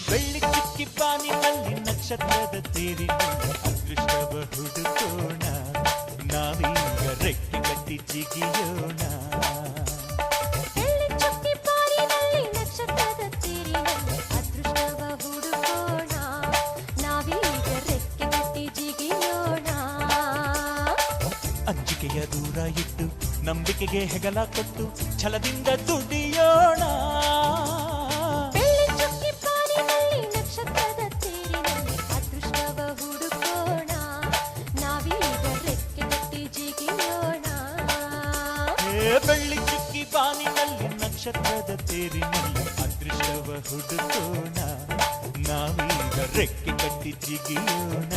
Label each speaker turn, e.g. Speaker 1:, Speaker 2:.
Speaker 1: ಬೆಳ್ಳಿ ಚುಕ್ಕಿ ಬಾನಿನಲ್ಲಿ ನಕ್ಷತ್ರದ ತೇರಿನಲ್ಲಿ ಅದೃಷ್ಟವ ಹುಡುಕೋಣ ನಾವೀಗ ರೆಕ್ಕೆ ಕಟ್ಟಿ ಜಿಗಿಯೋಣ
Speaker 2: ಬೆಳ್ಳಿ ಚುಕ್ಕಿ ಬಾನಿನಲ್ಲಿ ನಕ್ಷತ್ರದ ತೇರಿನಲ್ಲಿ ಅದೃಷ್ಟವ ಹುಡುಕೋಣ ನಾವೀಗ ರೆಕ್ಕೆ ಕಟ್ಟಿ ಜಿಗಿಯೋಣ
Speaker 1: ಅಂಜಿಕೆಯ ದೂರ ಇಟ್ಟು ನಂಬಿಕೆಗೆ ಹೆಗಲ ಕೊಟ್ಟು ಛಲದಿಂದ ದುಡಿಯೋಣ
Speaker 2: ಬೆಳ್ಳಿ ಚುಕ್ಕಿ ಬಾನಿನಲ್ಲಿ ನಕ್ಷತ್ರದ ತೇರಿನಲ್ಲಿ ಅದೃಷ್ಟವ ಹುಡುಕೋಣ ನಾವೀಗ ರೆಕ್ಕೆ ಕಟ್ಟಿ ಜಿಗಿಯೋಣ
Speaker 1: ಬೆಳ್ಳಿ ಚುಕ್ಕಿ ಬಾನಿನಲ್ಲಿ ನಕ್ಷತ್ರದ ತೇರಿನಲ್ಲಿ ಅದೃಷ್ಟವ ಹುಡುಕೋಣ ನಾವೀಗ ರೆಕ್ಕೆ ಕಟ್ಟಿ ಜಿಗಿಯೋಣ